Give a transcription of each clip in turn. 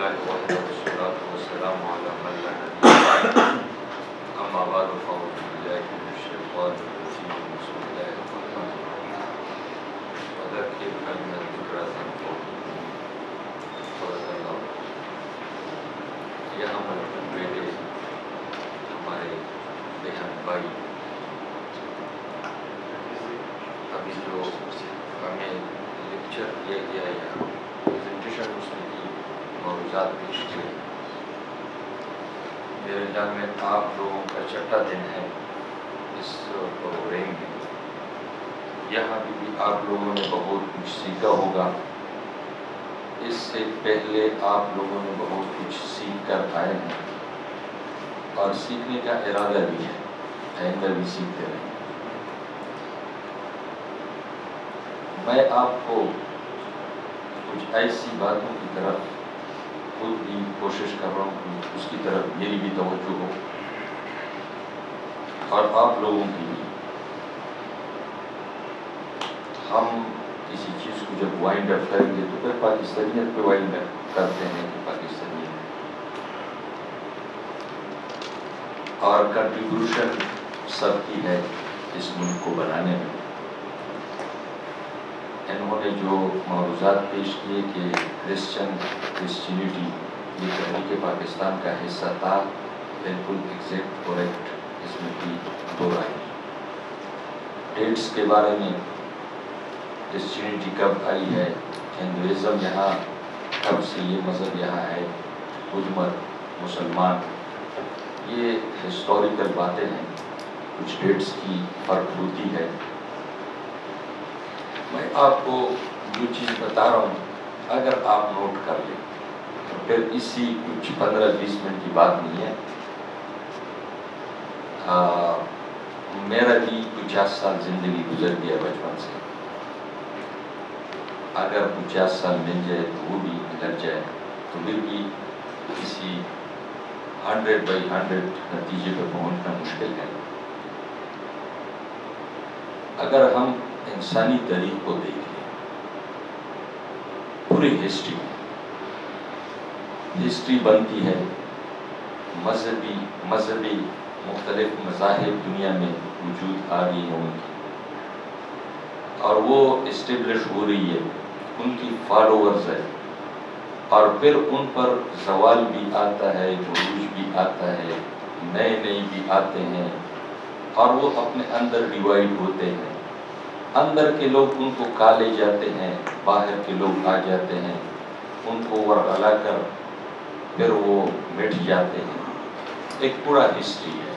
لله وحده والصلاة والسلام على من لا نبي بعده أما بعد فأعوذ بالله من الشيطان الرجيم بسم الله الرحمن الرحيم وذكر فإن الذكرى تنفع المؤمنين صدق اللہ. یہ ہم بیٹے ہمارے بہن بھائی ابھی جو ہمیں لیکچر دیا گیا یا پریزنٹیشن اس نے کی موضوعات پیش کیے، میرے خیال میں آپ لوگوں کا چھٹا دن ہے اس پروگرام میں. یہاں بھی آپ لوگوں نے بہت کچھ سیکھا ہوگا. اس سے پہلے آپ لوگوں نے بہت کچھ سیکھ کر آئے ہیں اور سیکھنے کا ارادہ بھی ہے، آئندہ بھی سیکھتے رہیں. میں آپ کو کچھ ایسی باتوں کی طرف خود بھی کوشش کر رہا ہوں کہ اس کی طرف میری بھی توجہ ہو اور آپ لوگوں کی بھی. ہم کسی چیز کو جب وائنڈ اپ کریں گے تو پھر پاکستانیت پہ وائنڈ اپ کرتے ہیں کہ پاکستانیت اور کنٹریبیوشن سب کی ہے اس ملک کو بنانے میں. انہوں نے جو موضوعات پیش کیے کہ کرسچینٹی یہ تحریک پاکستان کا حصہ تھا، بالکل ایگزیکٹ کریکٹ. اس میں بھی دو رائے. ڈیٹس کے بارے میں کرسچینٹی کب آئی ہے، ہندوازم یہاں کب سے یہ مذہب یہاں ہے، حجمت مسلمان، یہ ہسٹوریکل باتیں ہیں. کچھ ڈیٹس کی فرق ہوتی ہے. میں آپ کو جو چیز بتا رہا ہوں اگر آپ نوٹ کر لیں تو پھر اسی کچھ 15-20 منٹ کی بات نہیں ہے. میرا بھی 50 سال زندگی گزر گیا بچپن سے. اگر 50 سال مل جائے تو وہ بھی لگ جائے تو پھر بھی کسی 100/100 نتیجے پہ پہنچنا مشکل ہے. اگر ہم انسانی تاریخ کو دیکھ لیں، پوری ہسٹری بنتی ہے. مذہبی مختلف مذاہب دنیا میں وجود آ رہی ہیں ان کی، اور وہ اسٹیبلش ہو رہی ہے، ان کی فالوورز ہے، اور پھر ان پر زوال بھی آتا ہے، عروج بھی آتا ہے، نئے بھی آتے ہیں، اور وہ اپنے اندر ڈیوائڈ ہوتے ہیں. اندر کے لوگ ان کو کھا لے جاتے ہیں، باہر کے لوگ آ جاتے ہیں، ان کو ورغلا کر پھر وہ مٹ جاتے ہیں. ایک پورا ہسٹری ہے.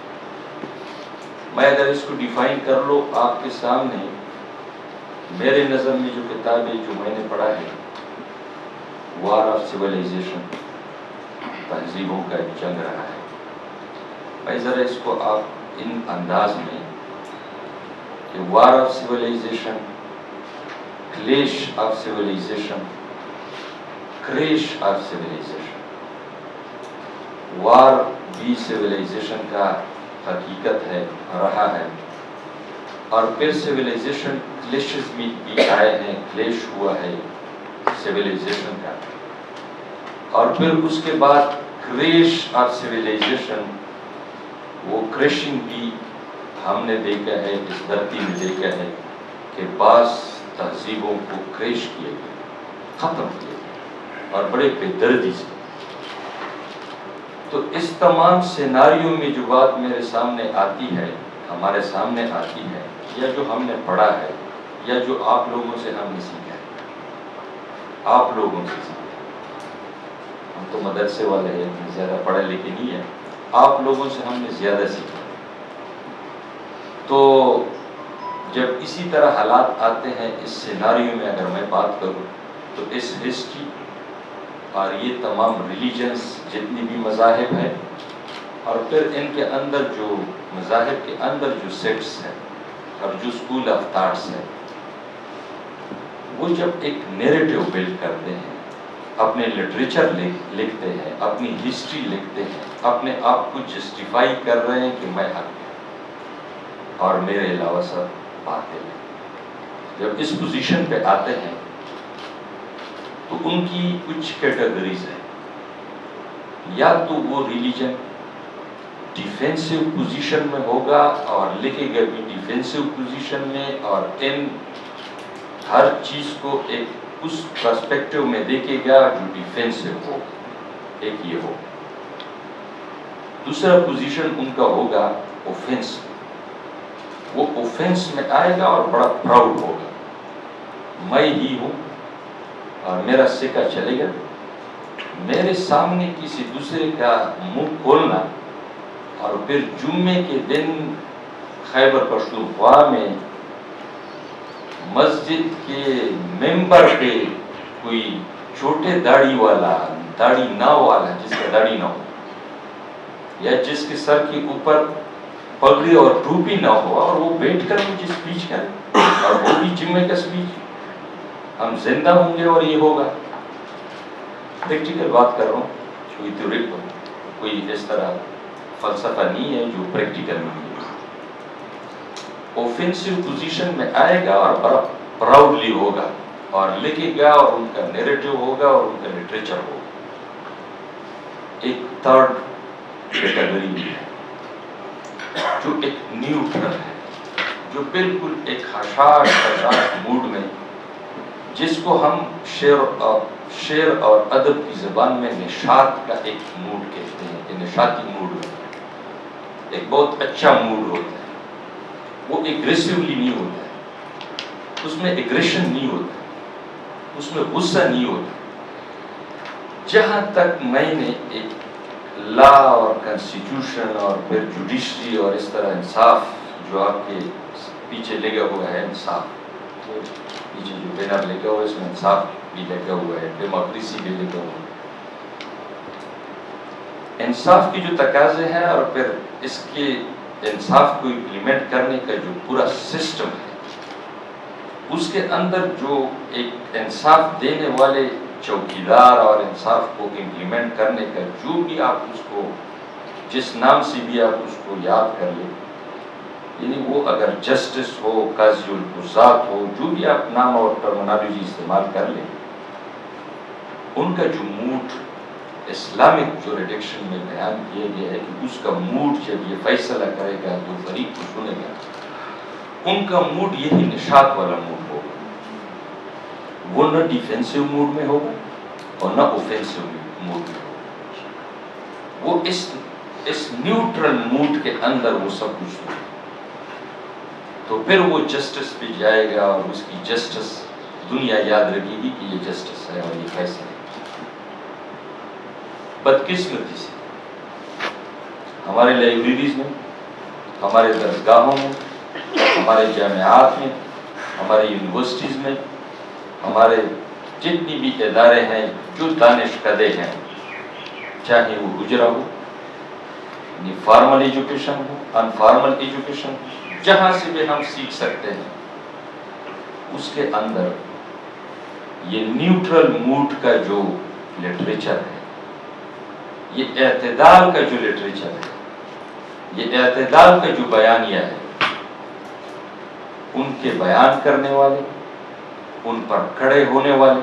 میں اگر اس کو ڈیفائن کر لو آپ کے سامنے، میرے نظر میں جو کتاب ہے جو میں نے پڑھا ہے، وار آف سیولائزیشن، تہذیبوں کا ایک جنگ رہا ہے. میں ذرا اس کو آپ ان انداز میں کہ war of civilisation, clash of civilisation, crash of civilisation. War بھی سیولائزیشن کا حقیقت ہے، رہا ہے، اور پھر سیولائزیشن کلیشز بھی آئے ہیں، کلیش ہوا ہے سیولائزیشن کا. اور پھر اس کے بعد کریش آف سیولائزیشن، وہ کریشنگ بھی ہم نے دیکھا ہے، اس دھرتی میں دیکھا ہے کہ بعض تہذیبوں کو کریش کیا گیا، ختم کیا گیا، اور بڑے بے دردی سے. تو اس تمام سیناریوں میں جو بات میرے سامنے آتی ہے، ہمارے سامنے آتی ہے، یا جو ہم نے پڑھا ہے، یا جو آپ لوگوں سے ہم نے سیکھا ہے، آپ لوگوں سے سیکھا ہے. ہم تو مدرسے والے ہیں، زیادہ پڑھے لکھے نہیں ہیں، آپ لوگوں سے ہم نے زیادہ سیکھا. تو جب اسی طرح حالات آتے ہیں اس سیناریو میں، اگر میں بات کروں تو اس ہسٹری اور یہ تمام ریلیجنس جتنی بھی مذاہب ہیں، اور پھر ان کے اندر جو مذاہب کے اندر جو سیکٹس ہیں اور جو اسکول آف تھاٹس ہیں، وہ جب ایک نیریٹو بلڈ کرتے ہیں، اپنے لٹریچر لکھتے ہیں، اپنی ہسٹری لکھتے ہیں، اپنے آپ کو جسٹیفائی کر رہے ہیں کہ میں حق ہوں اور میرے علاوہ سب باطل ہے. جب اس پوزیشن پہ آتے ہیں تو ان کی کچھ کیٹیگریز ہیں. یا تو وہ ریلیجن ڈیفینسو پوزیشن میں ہوگا اور لکھے گا بھی ڈیفینسو پوزیشن میں، اور ان ہر چیز کو ایک اس پرسپیکٹو میں دیکھے گا جو ڈیفینسو ہو، ایک یہ ہو۔ دوسرا پوزیشن ان کا ہوگا اوفینس، وہ اوفینس میں آئے گا اور بڑا پراؤڈ ہوگا، میں ہی ہوں اور میرا سکہ چلے گا، میرے سامنے کسی دوسرے کا منہ کھولنا۔ اور پھر جمعے کے دن خیبر پختونخوا میں مسجد کے ممبر پہ کوئی چھوٹے داڑھی والا، داڑھی نہ والا، جس کا داڑھی نہ ہو، یا جس کے سر کے اوپر پگڑی اور ٹوپی نہ ہو، اور وہ بیٹھ کر مجھے اسپیچ کرے، اور وہ بھی جمعے کا اسپیچ، ہم زندہ ہوں گے اور یہ ہوگا۔ پریکٹیکل بات کر رہا ہوں، کوئی تھیوری، کوئی اس طرح فلسفہ نہیں ہے جو پریکٹیکل نہیں ہے۔ اوفینسو پوزیشن میں آئے گا اور بڑا پراؤڈلی ہوگا اور لکھے گا، اور ان کا نیریٹو ہوگا اور ان کا لٹریچر ہوگا۔ ایک تھرڈ کیٹیگری بھی ہے جو ایک نیوٹرل ہے، جو بالکل ایک حشاش موڈ میں، جس کو ہم شعر اور ادب کی زبان میں نشاط کا ایک موڈ کہتے ہیں، کہ نشاطی موڈ ہوتا ہے، ایک بہت اچھا موڈ ہوتا ہے، وہ ایگریسیولی نہیں ہوتا ہے، اس میں ایگریشن نہیں ہوتا ہے، اس میں غصہ نہیں ہوتا۔ جہاں تک میں نے ایک لا اور کنسٹیٹیوشن اور پھر جوڈیشری اور اس طرح انصاف جو آپ کے پیچھے لگا ہوا ہے، انصاف پیچھے جو بینر لگا ہوا ہے، اس میں انصاف بھی لگا ہوا ہے، ڈیموکریسی بھی لگا ہوا ہے، انصاف کی جو تقاضے ہیں اور پھر اس کے انصاف کو امپلیمنٹ کرنے کا جو پورا سسٹم ہے، اس کے اندر جو ایک انصاف دینے والے چوکیدار اور انصاف کو امپلیمنٹ کرنے کا جو بھی آپ اس کو جس نام سے بھی آپ اس کو یاد کر لیں، یعنی وہ اگر جسٹس ہو، قاضی القضات ہو، جو بھی آپ نام اور ٹرمنالوجی استعمال کر لیں، ان کا جو موڈ اسلامک جو ریڈکشن میں بیان کیا گیا ہے کہ اس کا موڈ جب یہ فیصلہ کرے گا تو فریق کو سنے گا، ان کا موڈ یہی نشاط والا موڈ ہوگا، وہ نہ ڈیفینسو موڈ میں ہوگا اور نہ اوفینسو موڈ میں ہوگا، وہ اس نیوٹرل موڈ کے اندر وہ سب کچھ ہوگا۔ تو پھر وہ جسٹس پہ جائے گا اور اس کی جسٹس دنیا یاد رکھے گی کہ یہ جسٹس ہے اور یہ فیصلہ ہے۔ بدقسمتی سے ہمارے لائبریریز میں، ہمارے درسگاہوں میں، ہمارے جامعات میں، ہمارے یونیورسٹیز میں، ہمارے جتنی بھی ادارے ہیں جو دانش کدے ہیں، چاہے وہ حجرہ ہو، یعنی فارمل ایجوکیشن ہو، انفارمل ایجوکیشن، جہاں سے بھی ہم سیکھ سکتے ہیں، اس کے اندر یہ نیوٹرل موڈ کا جو لٹریچر ہے، یہ اعتدال کا جو لٹریچر ہے، یہ اعتدال کا جو بیانیہ ہے، ان کے بیان کرنے والے، ان پر کھڑے ہونے والے،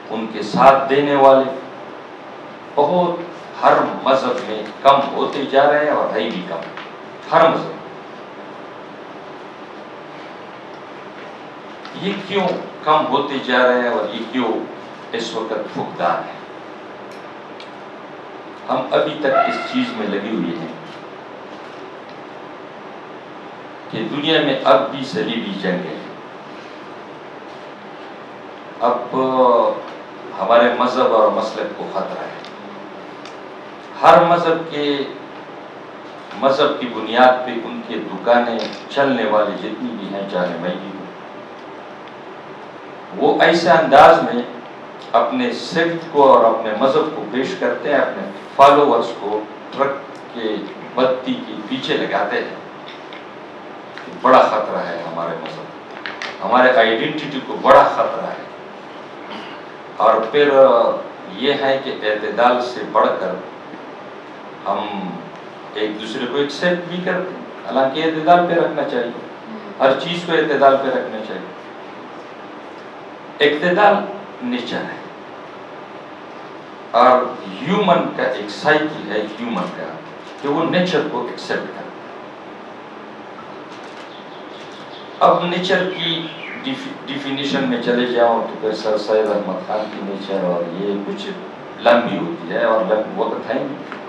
ان کے ساتھ دینے والے بہت ہر مذہب میں کم ہوتے جا رہے ہیں، اور ہے بھی کم ہر مذہب۔ یہ کیوں کم ہوتے جا رہے ہیں اور یہ کیوں اس وقت فقدان ہے؟ ہم ابھی تک اس چیز میں لگے ہوئے ہیں کہ دنیا میں اب بھی صلیبی جنگ ہے، اب ہمارے مذہب اور مسلک کو خطرہ ہے، ہر مذہب کی بنیاد پہ ان کے دکانیں چلنے والے جتنی بھی ہیں، چاہے میں بھی ہوں، وہ ایسے انداز میں اپنے سیکٹ کو اور اپنے مذہب کو پیش کرتے ہیں، اپنے فالوورز کو ٹرک کے بتی کے پیچھے لگاتے ہیں۔ بڑا خطرہ ہے ہمارے مذہب، ہمارے آئیڈینٹی کو بڑا خطرہ ہے، اور پھر یہ ہے کہ اعتدال سے بڑھ کر ہم ایک دوسرے کو ایکسیپٹ بھی کرتے ہیں، حالانکہ اعتدال پہ رکھنا چاہیے، ہر چیز کو اعتدال پہ رکھنا چاہیے۔ اعتدال نیچر ہے، اور ہیومن کا ایک سائیکی ہے ہیومن کا کہ وہ نیچر کو ایکسیپٹ کرتا ہے. اب نیچر کی ڈیفینیشن میں چلے جاؤں تو پھر سر سید احمد خان کی نیچر اور یہ کچھ لمبی ہوتی ہے اور وقت ہے نہیں.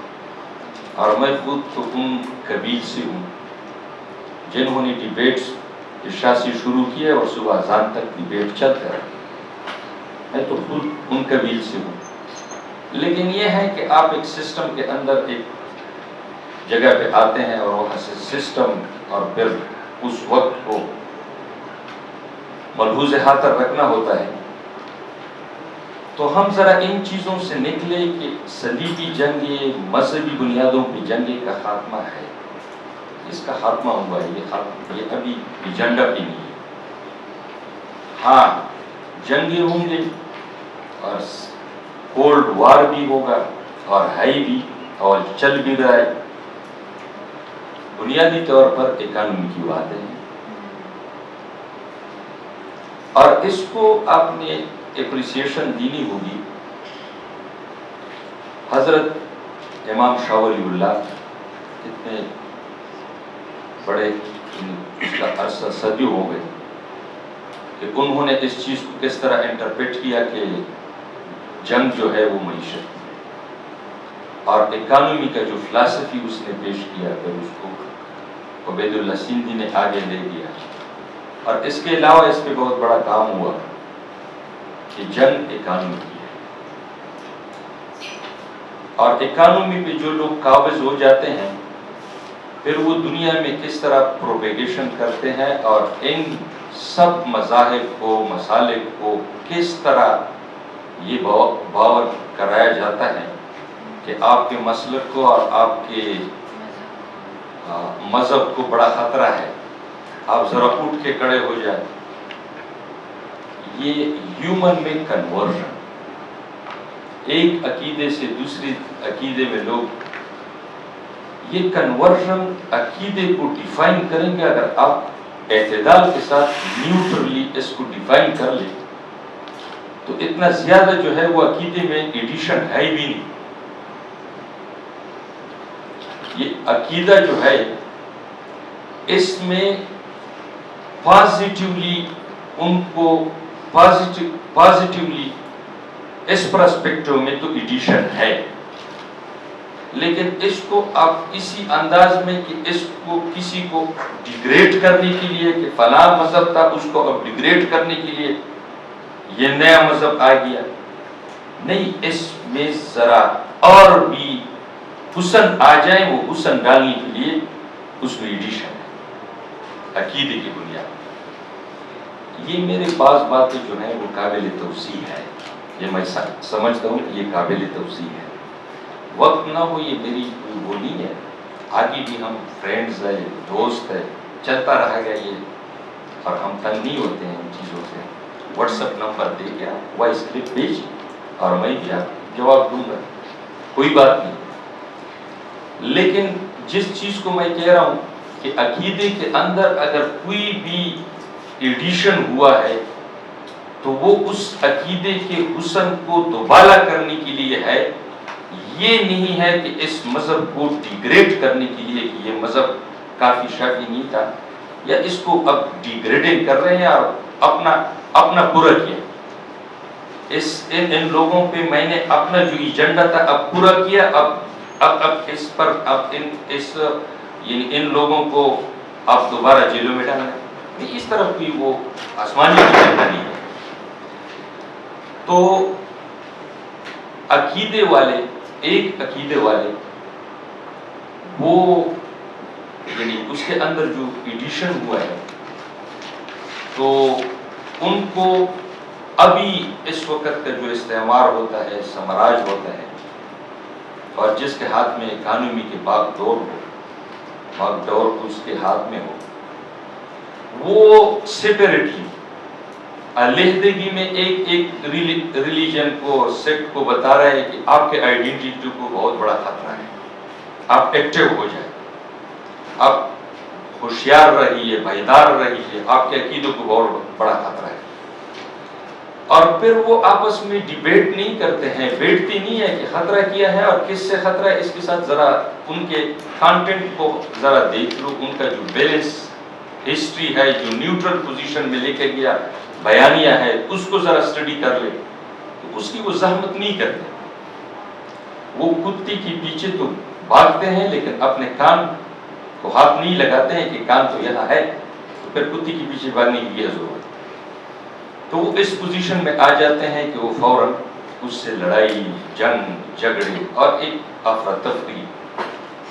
اور میں خود تو ان قبیل سے ہوں جنہوں نے ڈیبیٹس عشاء سے شروع کیے اور صبح اذان تک ڈیبیٹ چلتا رہا. میں تو خود ان قبیل سے ہوں. لیکن یہ ہے کہ آپ ایک سسٹم کے اندر ایک جگہ پہ آتے ہیں اور وہاں سے سسٹم اور پھر اس وقت کو ملحوظ خاطر رکھنا ہوتا ہے. تو ہم ذرا ان چیزوں سے نکلے کہ صلیبی جنگیں مذہبی بنیادوں کی جنگیں کا خاتمہ ہے. اس کا خاتمہ ہوا ہے, یہ ابھی ایجنڈا بھی نہیں ہے. ہاں جنگیں ہوں گے اور کولڈ وار بھی ہوگا اور ہے بھی اور چل بھی رہا ہے. بنیادی طور پر اکانومی کی باتیں ہیں اور اس کو آپ نے اپریسیشن دینی ہوگی. حضرت امام شاہ ولی اللہ اتنے بڑے اس کا عرصہ صدی ہو گئے کہ انہوں نے اس چیز کو کس طرح انٹرپریٹ کیا کہ جنگ جو ہے وہ معیشت اور اکانومی کا جو فلسفی اس نے پیش کیا پھر اس کو عبید اللہ سندھی نے آگے لے دیا. اور اس کے علاوہ اس پہ بہت بڑا کام ہوا کہ جنگ اکانومی کی ہے اور اکانومی پہ جو لوگ قابض ہو جاتے ہیں پھر وہ دنیا میں کس طرح پروپیگیشن کرتے ہیں اور ان سب مذاہب کو مسالک کو کس طرح یہ باور کرایا جاتا ہے کہ آپ کے مسلک کو اور آپ کے مذہب کو بڑا خطرہ ہے, آپ ذرا اٹھ کے کھڑے ہو جائیں. یہ ہیومن میں کنورژن, ایک عقیدے سے دوسری عقیدے میں لوگ یہ کنورژن عقیدے کو ڈیفائن کریں گے. اگر آپ اعتدال کے ساتھ نیوٹرلی اس کو ڈیفائن کر لیں تو اتنا زیادہ جو ہے وہ عقیدے میں ایڈیشن ہے بھی نہیں. یہ عقیدہ جو ہے اس میں پازیٹیولی ان کو پازیٹیولی اس پرسپیکٹو میں تو ایڈیشن ہے, لیکن اس کو آپ اسی انداز میں کہ اس کو کسی کو ڈیگریڈ کرنے کے لیے کہ فلاں مذہب تھا اس کو اب ڈیگریڈ کرنے کے لیے یہ نیا مذہب آ گیا, نہیں. اس میں ذرا اور بھی حسن آ جائے, وہ حسن ڈالنے کے لیے اس میں ایڈیشن ہے عقیدے کی بنیاد. یہ میرے بعض باتیں جو ہیں وہ قابل توسیع ہے, یہ میں سمجھتا ہوں کہ یہ قابل توسیع ہے. وقت نہ ہو یہ میری وہ نہیں ہے, آگے بھی ہم فرینڈز ہیں, دوست ہیں, چلتا رہا گیا یہ اور ہم تنگ نہیں ہوتے ہیں ان چیزوں سے. واٹس ایپ نمبر دے گیا, وائس کلپ بھیجی اور میں بھی آپ جواب دوں گا, کوئی بات نہیں. لیکن جس چیز کو میں کہہ رہا ہوں کہ عقیدے کے اندر اگر کوئی بھی ایڈیشن ہوا ہے تو وہ اس عقیدے کے حسن کو دوبالا کرنے کے لیے ہے, یہ نہیں ہے کہ اس مذہب کو ڈیگریڈ کرنے کے لیے کہ یہ مذہب کافی شافی نہیں تھا یا اس کو اب ڈیگریڈنگ کر رہے ہیں اور اپنا پورا کیا. ان لوگوں پہ میں نے اپنا جو ایجنڈا تھا اب پورا کیا, اب اس پر اب ان لوگوں کو آپ دوبارہ جیلوں میں ڈالنا ہے. اس طرح کی وہ آسمانی ایجنڈا نہیں ہے. تو عقیدے والے, ایک عقیدے والے وہ یعنی اس کے اندر جو ایڈیشن ہوا ہے تو ان کو ابھی اس وقت کا جو استعمار ہوتا ہے, سمراج ہوتا ہے اور جس کے ہاتھ میں اکانومی کے باغ ڈور اس کے ہاتھ میں ہو, وہ سیپریٹلی علیحدگی میں ایک ریلیجن کو سیکٹ کو بتا رہا ہے کہ آپ کے آئیڈینٹی کو بہت بڑا خطرہ ہے, آپ ایکٹیو ہو جائیں, آپ ہوشیار رہیے, بیدار رہیے, آپ کے عقیدوں کو بہت بڑا خطرہ ہے. اور پھر وہ آپس میں ڈیبیٹ نہیں کرتے ہیں، بیٹھتی نہیں ہے کہ خطرہ کیا ہے اور کس سے خطرہ ہے، اس کے ساتھ ذرا ان کے کانٹینٹ کو ذرا دیکھ لو، ان کا جو بیلنس ہسٹری ہے، جو نیوٹرل پوزیشن میں لے کے گیا بیانیہ ہے، اس کو ذرا اسٹڈی کر لے تو اس کی وہ زحمت نہیں کرتے. وہ کتے کے پیچھے تو بھاگتے ہیں لیکن اپنے کان کو ہاتھ نہیں لگاتے ہیں کہ کان تو یہاں ہے، تو پھر کتے کے پیچھے بھاگنے کی کیا ضرورت. تو وہ اس پوزیشن میں آ جاتے ہیں کہ وہ فوراً اس سے لڑائی، جنگ، جھگڑے اور ایک افراتفری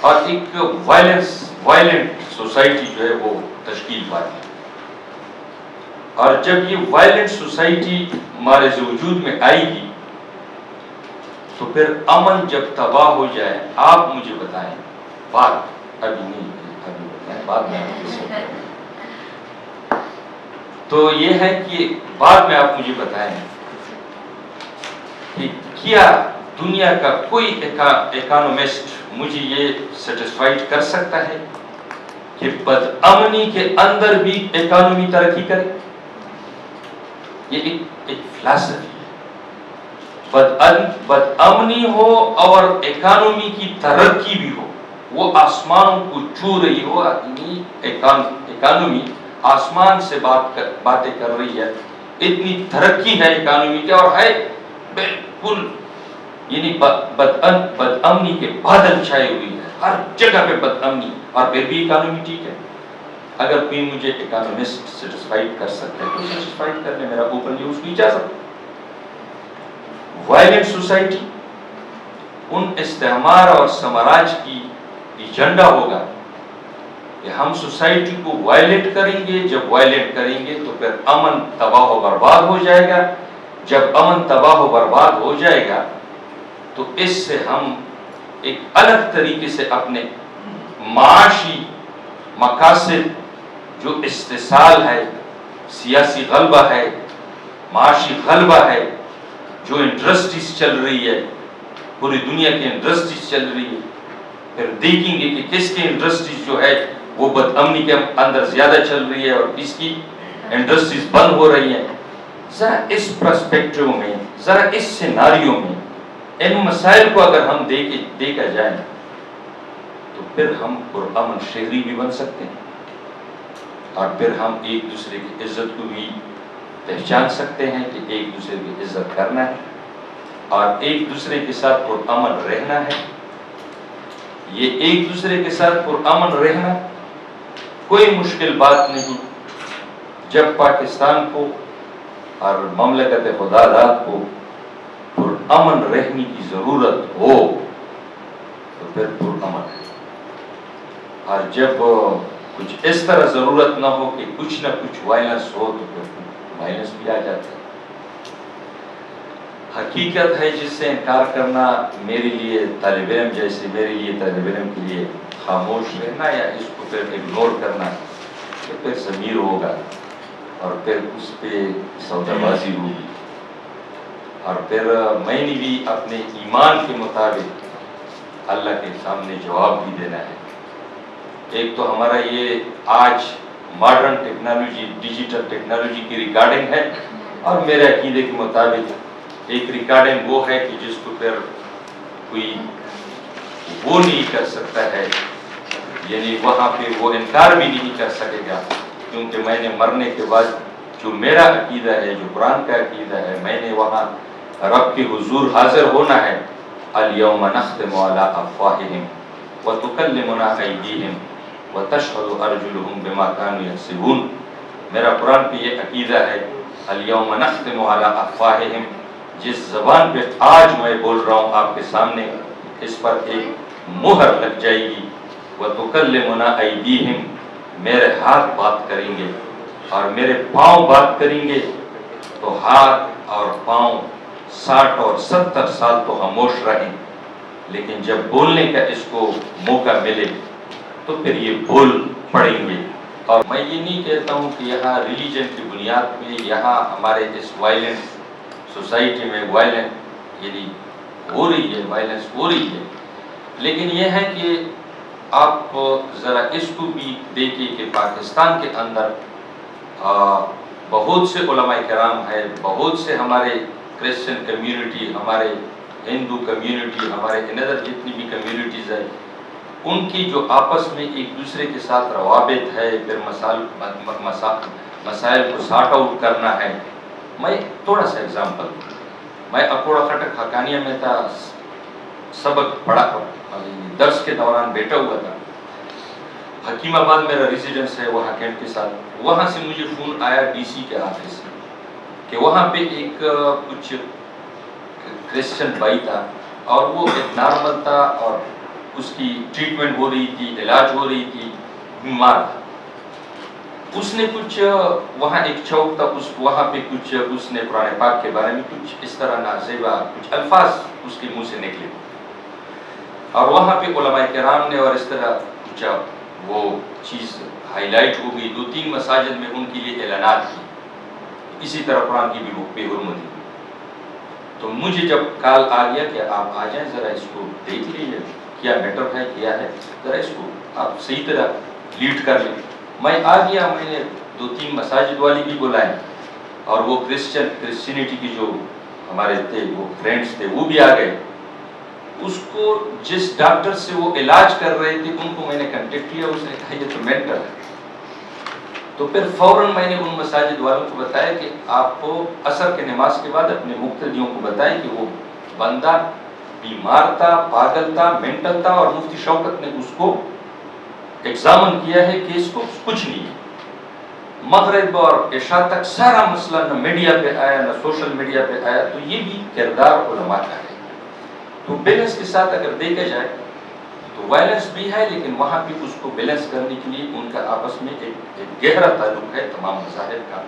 اور ایک وائلنٹ سوسائٹی جو ہے وہ تشکیل پاتی. اور جب یہ وائلنٹ سوسائٹی ہمارے وجود میں آئے گی تو پھر امن جب تباہ ہو جائے، آپ مجھے بتائیں، بات ابھی نہیں، ابھی بتائیں، بعد میں آپ کس سے، تو یہ ہے کہ بعد میں آپ مجھے بتائیں کہ کیا دنیا کا کوئی اکانومسٹ مجھے یہ سیٹسفائیڈ کر سکتا ہے کہ بدامنی کے اندر بھی اکانومی ترقی کرے؟ یہ ایک فلسفی ہے. بدامنی ہو اور اکانومی کی ترقی بھی ہو، وہ آسمان کو چھو رہی ہو، اکانومی آسمان سے باتیں کر رہی ہے، اتنی ترقی ہے اکانومی کی، اور ہے بالکل یعنی بدامنی کے بادل چھائے ہوئی ہے، ہر جگہ پہ بدامنی، اور پھر بھی اکانومی ٹھیک ہے. اگر کوئی مجھے اکانومسٹ سیٹسفائیڈ کر سکتا ہے تو سیٹسفائیڈ کرنے میرا اوپنلی اس کی اجازت. وائلنٹ سوسائٹی ان استعمار اور سمراج کی ایجنڈا ہوگا کہ ہم سوسائٹی کو وائلیٹ کریں گے، جب وائلیٹ کریں گے تو پھر امن تباہ و برباد ہو جائے گا. جب امن تباہ و برباد ہو جائے گا تو اس سے ہم ایک الگ طریقے سے اپنے معاشی مقاصد، جو استحصال ہے، سیاسی غلبہ ہے، معاشی غلبہ ہے، جو انڈسٹریز چل رہی ہے، پوری دنیا کی انڈسٹریز چل رہی ہے، پھر دیکھیں گے کہ کس کی انڈسٹریز جو ہے وہ بدامنی کے اندر زیادہ چل رہی ہے اور کس کی انڈسٹریز بند ہو رہی ہیں. ذرا اس پرسپیکٹو میں، ذرا اس سیناریو میں ان مسائل کو اگر ہم دیکھا جائیں تو پھر ہم پرامن شہری بھی بن سکتے ہیں، اور پھر ہم ایک دوسرے کی عزت کو بھی پہچان سکتے ہیں کہ ایک دوسرے کی عزت کرنا ہے اور ایک دوسرے کے ساتھ پرامن رہنا ہے. یہ ایک دوسرے کے ساتھ پرامن رہنا کوئی مشکل بات نہیں. جب پاکستان کو اور مملکت خدا داد کو پرامن رہنے کی ضرورت ہو تو پھر پرامن ہے، اور جب کچھ اس طرح ضرورت نہ ہو کہ کچھ نہ کچھ وائلنس ہو تو پھر وائلنس بھی آ جاتا ہے. حقیقت ہے جس سے انکار کرنا میرے لیے طالب علم جیسے میرے لیے طالب علم کے لیے خاموش رہنا یا اس کو پھر اگنور کرنا تو پھر ضمیر ہوگا اور پھر اس پہ سودا بازی ہوگی، اور پھر میں نے بھی اپنے ایمان کے مطابق اللہ کے سامنے جواب بھی دینا ہے. ایک تو ہمارا یہ آج ماڈرن ٹیکنالوجی، ڈیجیٹل ٹیکنالوجی کی ریکارڈنگ ہے، اور میرے عقیدے کے مطابق ایک ریکارڈنگ وہ ہے کہ جس کو پھر کوئی وہ نہیں کر سکتا ہے، یعنی وہاں پہ وہ انکار بھی نہیں کر سکے گا، کیونکہ میں نے مرنے کے بعد جو میرا عقیدہ ہے، جو قرآن کا عقیدہ ہے، میں نے وہاں رب کے حضور حاضر ہونا ہے. الیوم نختم علی افواہہم وتکلمنا ایدیہم وتشہد ارجلہم بما کانوا یکسبون. میرا قرآن پہ یہ عقیدہ ہے، الیوم نختم علی افواہہم، جس زبان پہ آج میں بول رہا ہوں آپ کے سامنے، اس پر ایک مہر لگ جائے گی. وتکلمنا ایدیہم، میرے ہاتھ بات کریں گے اور میرے پاؤں بات کریں گے. تو ہاتھ اور پاؤں 60 اور 70 سال تو خاموش رہیں، لیکن جب بولنے کا اس کو موقع ملے تو پھر یہ بول پڑیں گے. اور میں یہ نہیں کہتا ہوں کہ یہاں ریلیجن کی بنیاد پہ یہاں ہمارے اس وائلنٹ سوسائٹی میں وائلنٹ یعنی ہو رہی ہے، وائلنس ہو رہی ہے، لیکن یہ ہے کہ آپ ذرا اس کو بھی دیکھیں کہ پاکستان کے اندر بہت سے علماء کرام ہیں، بہت سے ہمارے کرسچن کمیونٹی، ہمارے ہندو کمیونٹی، ہمارے اندر جتنی بھی کمیونٹیز ہیں، ان کی جو آپس میں ایک دوسرے کے ساتھ روابط ہے، پھر مسائل کو سارٹ آؤٹ کرنا ہے. میں تھوڑا سا ایگزامپل، میں اکوڑا خٹک حقانیہ میں تھا، سبق پڑھا، درس کے دوران بیٹھا ہوا تھا. حکیم آباد میرا ریزیڈنس ہے وہاں کیمپ کے ساتھ. وہاں سے مجھے فون آیا ڈی سی کے آفس سے کہ وہاں پہ ایک کچھ کرسچن بھائی تھا اور وہ ایک نارمل تھا اور اس کی ٹریٹمنٹ ہو رہی تھی، علاج ہو رہی تھی، بیمار تھا. اس نے کچھ وہاں ایک چوک تھا، وہاں پہ کچھ اس نے قرآن پاک کے بارے میں کچھ اس طرح نازیبا کچھ الفاظ اس کے منہ سے نکلے اور وہاں پہ علماء کرام نے اور اس طرح کچھ وہ چیز ہائی لائٹ ہو گئی. 2-3 مساجد میں ان کے لیے اعلانات کی، اسی طرح قرآن کی بھی بے حرمتی. تو مجھے جب کال آ گیا کہ آپ آ جائیں ذرا اس کو دیکھ لیجیے کیا میٹر ہے، کیا ہے، ذرا اس کو آپ صحیح طرح لیڈ کر لیں. میں آ گیا، میں نے 2-3 مساجد والی بھی بلائے اور وہ کرسچینٹی کی جو ہمارے تھے وہ فرینڈس تھے وہ بھی آ گئے. اس کو جس ڈاکٹر سے وہ علاج کر رہے تھے ان کو میں نے کنٹیکٹ کیا، اس نے کہا یہ تو مینٹل ہے. تو پھر فوراً میں نے ان مساجد والوں کو بتایا کہ آپ کو عصر کے نماز کے بعد اپنے مقتدیوں کو بتائیں کہ وہ بندہ بیمار تھا، پاگل تھا، مینٹل تھا اور مفتی شوکت نے اس کو ایگزامن کیا ہے کہ اس کو کچھ نہیں ہے. مغرب اور عشاء تک سارا مسئلہ نہ میڈیا پہ آیا نہ سوشل میڈیا پہ آیا. تو یہ بھی کردار علماء کا ہے. تو بیلنس کے ساتھ اگر دیکھا جائے تو وائلنس بھی ہے، لیکن وہاں بھی اس کو بیلنس کرنے کے لیے ان کا آپس میں ایک گہرا تعلق ہے تمام مذاہب کا.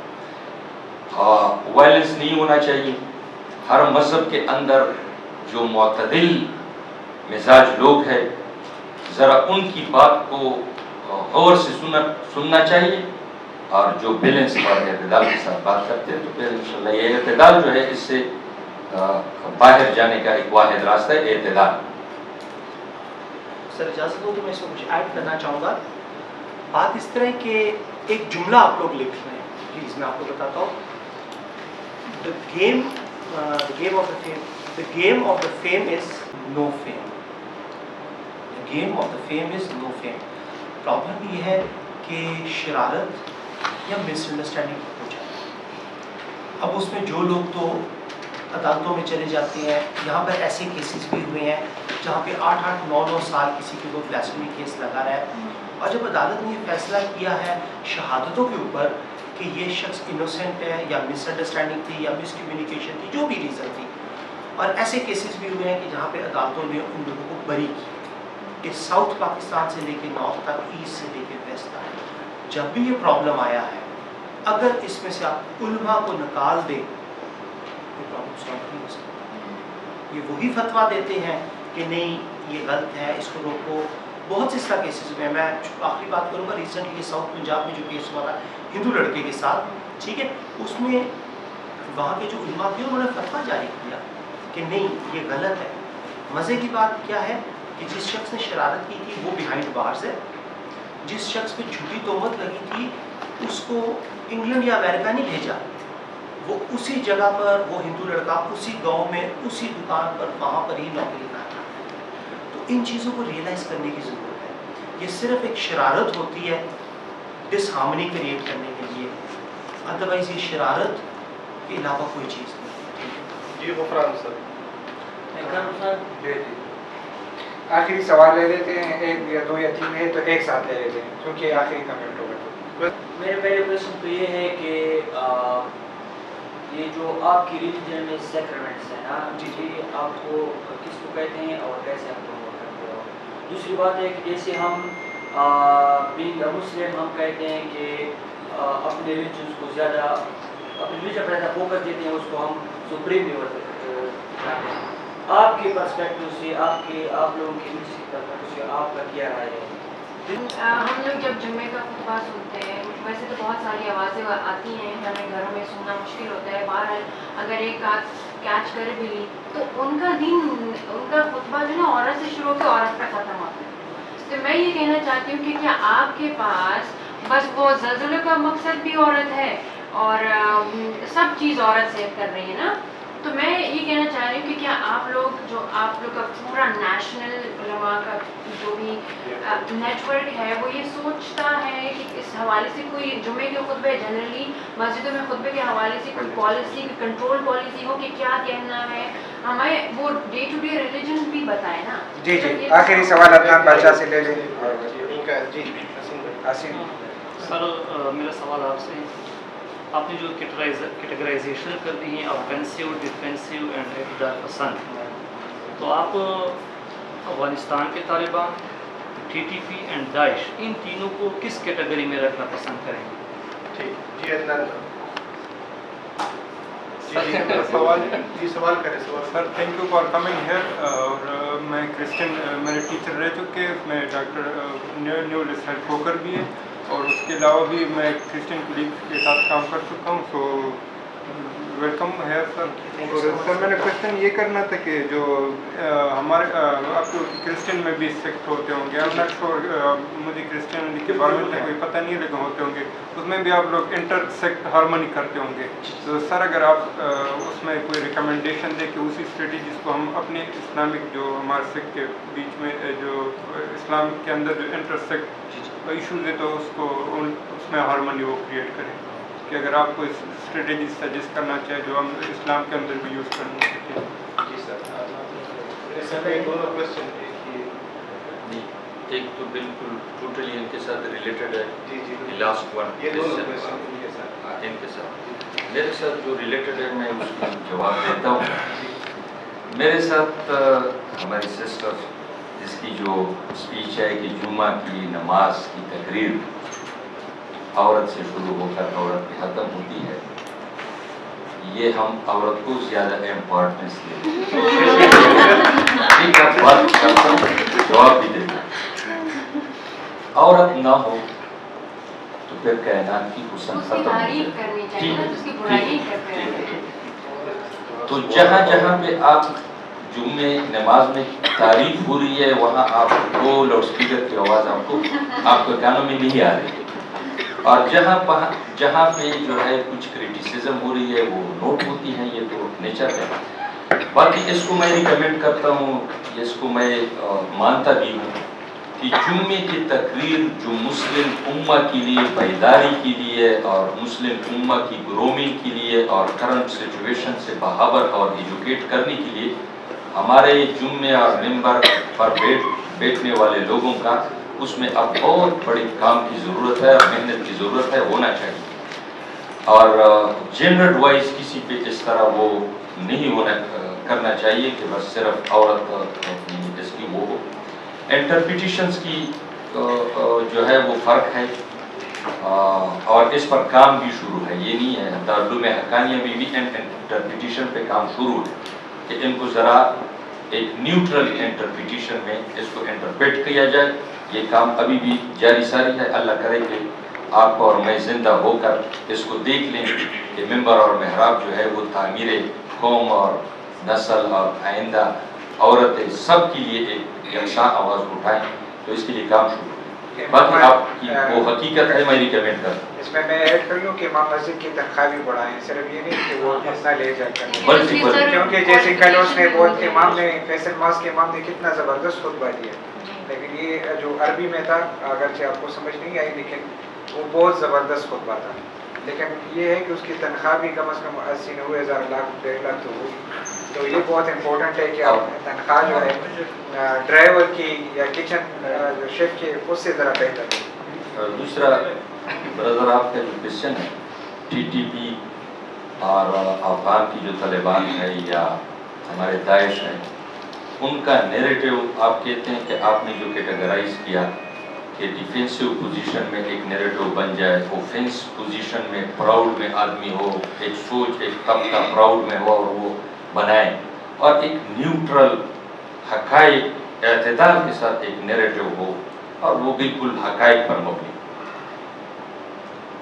وائلنس نہیں ہونا چاہیے. ہر مذہب کے اندر جو معتدل مزاج لوگ ہیں ذرا ان کی بات کو غور سے سننا چاہیے، اور جو بیلنس اور اعتدال کے ساتھ بات کرتے ہیں تو پھر انشاءاللہ یہ اعتدال جو ہے اس سے باہر جانے کا ایک واحد راستہ ہے، اعتدال. سر اجازت ہو تو میں اس میں کچھ ایڈ کرنا چاہوں گا. بات اس طرح کہ ایک جملہ آپ لوگ لکھ رہے ہیں، پلیز میں آپ کو بتاتا ہوں. The game of the fame is no fame. The game of the fame is no fame. Problem یہ ہے کہ شرارت یا مس انڈرسٹینڈنگ ہو جائے. اب اس میں جو لوگ تو عدالتوں میں چلے جاتے ہیں، یہاں پر ایسے کیسز بھی ہوئے ہیں جہاں پہ 8-8 9-9 سال کسی کے کوئی بلاسفیمی کیس لگا رہا ہے، اور جب عدالت نے یہ فیصلہ کیا ہے شہادتوں کے اوپر کہ یہ شخص انوسینٹ ہے یا مس انڈرسٹینڈنگ تھی یا مس کمیونیکیشن تھی، جو بھی ریزن تھی، اور ایسے کیسز بھی ہوئے ہیں کہ جہاں پہ عدالتوں نے ان لوگوں کو بری کی. کہ ساؤتھ پاکستان سے لے کے نارتھ تک، ایسٹ سے لے کے ویسٹ تک، جب بھی یہ پرابلم آیا ہے، اگر اس میں سے آپ علماء کو نکال دیں کوئی پرابلم سالو نہیں ہو سکتی. یہ وہی فتویٰ دیتے ہیں کہ نہیں یہ غلط ہے، اس کو روکو. بہت سے اس طرح کیسز میں آخری بات کروں گا. ریسنٹلی ساؤتھ پنجاب میں جو کیس ہوا تھا ہندو لڑکے کے ساتھ، ٹھیک ہے، اس میں وہاں کے جو علماء تھے انہوں نے فتویٰ جاری کیا کہ نہیں یہ غلط ہے. مزے کی بات کیا ہے کہ جس شخص نے شرارت کی تھی وہ بیہائنڈ بارز ہے. جس شخص پہ جھوٹی تہمت لگی تھی اس کو انگلینڈ یا امریکہ نہیں بھیجا، وہ اسی جگہ پر، وہ ہندو لڑکا اسی گاؤں میں اسی دکان پر وہاں پر ہی نوکری کرتا. تو ان چیزوں کو ریئلائز کرنے کی ضرورت ہے. یہ صرف ایک شرارت ہوتی ہے ڈس ہارمنی کریٹ کرنے کے لیے، ادروائز یہ شرارت کے علاوہ کوئی چیز نہیں. جی غفران سر. جی آخری سوال لے لیتے ہیں، 1 یا 2 یا 3 ہے تو ایک ساتھ لے لیتے ہیں کیونکہ آخری کمنٹ ہوگا. میرے پہلے کوشچن تو یہ ہے کہ یہ جو آپ کی ریلیجن میں سیکرمنٹس ہیں نا، جی آپ کو کس کو کہتے ہیں اور کیسے آپ کو کرتے ہو. دوسری بات ہے کہ جیسے ہم بینگ اے مسلم ہم کہتے ہیں کہ اپنے ریلیجنس کو زیادہ، اپنے ریلیجن پر زیادہ فوکس دیتے ہیں، اس کو ہم سپریم لیول پر لاتے ہیں. آپ کے پرسپیکٹو سے، آپ لوگوں کی پرسپیکٹو سے آپ کا کیا رائے ہے؟ ہم لوگ جب جمعے کا خطبہ سنتے ہیں، ویسے تو بہت ساری آوازیں آتی ہیں، ہمیں گھروں میں سننا مشکل ہوتا ہے. بہرحال اگر ایک آدھ کیچ کر بھی لی تو ان کا دین، ان کا خطبہ جو ہے نا عورت سے شروع ہو کے عورت پہ ختم ہوتا ہے. تو میں یہ کہنا چاہتی ہوں کہ کیا آپ کے پاس بس وہ زلزلے کا مقصد بھی عورت ہے اور سب چیز عورت سے کر رہی ہے نا. تو میں یہ کہنا چاہ رہی ہوں کہ کیا آپ لوگ کا پورا نیشنل علماء کا جو بھی نیٹ ورک ہے وہ یہ سوچتا ہے کہ اس حوالے سے کوئی جمعے کے خطبے جنرلی مسجدوں میں خطبے کے حوالے سے کوئی پالیسی کنٹرول پالیسی ہو کہ کیا کہنا ہے, ہمیں وہ ڈے ٹو ڈے ریلیجن بھی بتائے نا. جی جی آخری سوال عدنان بادشاہ سے لے لیں. جی حسین سر میرا سوال آپ سے, آپ نے جو کیٹیگرائزیشن کر دی ہے آفینسو, ڈیفینسو اینڈ اقتدار پسند, تو آپ افغانستان کے طالبان, TTP اینڈ داعش, ان تینوں کو کس کیٹیگری میں رکھنا پسند کریں گے؟ جی عدنان سوال کریں. Sir thank you for coming here. اور میں کرسچن میرے ٹیچر رہ چکے, اس میں ڈاکٹر نیو ہیڈ کوکر بھی ہے, اور اس کے علاوہ بھی میں کرسچن کولیگ کے ساتھ کام کر چکا ہوں. سو ویلکم ہے سر. اور سر میں نے کوشچن یہ کرنا تھا کہ جو ہمارے آپ کو کرسچن میں بھی سیکٹ ہوتے ہوں گے, I'm not sure, مجھے کرسچن کے بارے میں کوئی پتہ نہیں لیکن ہوتے ہوں گے, اس میں بھی آپ لوگ انٹر سیکٹ ہارمونی کرتے ہوں گے. تو سر اگر آپ اس میں کوئی ریکمنڈیشن دیں کہ اسی اسٹریٹجیز کو ہم اپنے اسلامک جو ہمارے سیکٹ کے بیچ میں جو اسلام کے اندر جو انٹر سیکٹ ایشوز ہے تو اس میں ہارمونی وہ کریٹ کریں, کہ اگر آپ کو اسٹریٹجی سجیسٹ کرنا چاہے جو ہم اسلام کے اندر بھی یوز کرنا چاہتے ہیں. جی سر. سر میں دونوں کوشچن ایک تو بالکل ٹوٹلی ان کے ساتھ ریلیٹڈ ہے. جی جی لاسٹ ون یہ دونوں کوشچن ان کے ساتھ ان کے ساتھ میرے ساتھ جو ریلیٹڈ ہے میں اس کا جواب دیتا ہوں. میرے ساتھ ہماری سسٹر جس کی جو اسپیچ ہے کہ جمعہ کی نماز کی تقریر عورت سے شروع ہو کر عورت پہ ختم ہوتی ہے, یہ ہم عورت کو زیادہ امپورٹنس دیتے ہیں. جواب بھی دیتے ہیں, عورت نہ ہو تو پھر کائنات کی حسن ختم ہو جائے. تو جہاں جہاں پہ آپ جمعے نماز میں تعریف ہو رہی ہے وہاں آپ وہ لاؤڈ اسپیکر کی آواز آپ کے کانوں میں نہیں آ رہی, اور جہاں پہ جو ہے کچھ کرٹیسزم ہو رہی ہے وہ نوٹ ہوتی ہے. یہ تو نیچر ہے. باقی اس کو میں ریکمینڈ کرتا ہوں, اس کو میں مانتا بھی ہوں کہ جمعے کی تقریر جو مسلم امہ کے لیے بیداری کے لیے اور مسلم امہ کی گرومنگ کے لیے اور کرنٹ سچویشن سے باخبر اور ایجوکیٹ کرنے کے لیے ہمارے جمعے اور ممبر پر بیٹھنے والے لوگوں کا اس میں اب بہت بڑی کام کی ضرورت ہے اور محنت کی ضرورت ہے, ہونا چاہیے. اور جنرل وائز کسی پہ اس طرح وہ نہیں کرنا چاہیے کہ بس صرف عورت جس کی وہ ہو. انٹرپریٹیشنس کی جو ہے وہ فرق ہے, اور اس پر کام بھی شروع ہے. یہ نہیں ہے, دارالعلوم حقانیہ میں بھی انٹرپریٹیشن پہ کام شروع ہے کہ ان کو ذرا ایک نیوٹرل انٹرپریٹیشن میں اس کو انٹرپریٹ کیا جائے. یہ کام ابھی بھی جاری ساری ہے. اللہ کرے کہ آپ اور میں زندہ ہو کر اس کو دیکھ لیں کہ ممبر اور محراب جو ہے وہ تعمیر قوم اور نسل اور آئندہ عورتیں سب کے لیے ایک یکساں آواز اٹھائیں. تو اس کے لیے کام شروع ہے. باقی آپ کی وہ حقیقت ہے, میں ریکمینڈ کرتا ہوں. اس میں ایڈ کر لوں کہ امام مسجد کی تنخواہ بھی بڑھائیں, صرف یہ نہیں کہ وہ اتنا لے جا کر, کیونکہ جیسے کل اس نے بہت امام نے فیصل ماس کے امام نے کتنا زبردست خطبہ دیا, لیکن یہ جو عربی میں تھا اگرچہ آپ کو سمجھ نہیں آئی لیکن وہ بہت زبردست خطبہ تھا. لیکن یہ ہے کہ اس کی تنخواہ بھی کم از کم 80-90 ہزار لاکھ 1.5 لاکھ تو ہوگی. تو یہ بہت امپورٹنٹ ہے کہ آپ تنخواہ جو ہے ڈرائیور کی یا کچن شیف کی اس سے ذرا بہتر ہے. دوسرا برادر آپ کا جو کوشچن ہے TTP اور افغان کی جو طالبان ہے یا ہمارے داعش ہے, ان کا نیریٹو آپ کہتے ہیں کہ آپ نے جو کیٹیگرائز کیا کہ ڈیفینسو پوزیشن میں ایک نیریٹو بن جائے, اوفینس پوزیشن میں پراؤڈ میں آدمی ہو, ایک سوچ ایک طبقہ پراؤڈ میں ہو اور وہ بنائیں, اور ایک نیوٹرل حقائق اعتدال کے ساتھ ایک نیریٹو ہو اور وہ بالکل حقائق پر مبنی.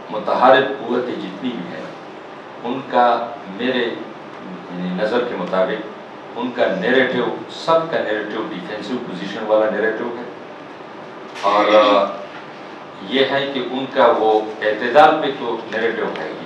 متحارب قوتیں جتنی بھی ہیں ان کا میرے نظر کے مطابق ان کا نیریٹو, سب کا نیریٹو ڈیفینسو پوزیشن والا نیریٹو ہے, اور یہ ہے کہ ان کا وہ اعتدال پہ تو نیریٹو ہے ہی.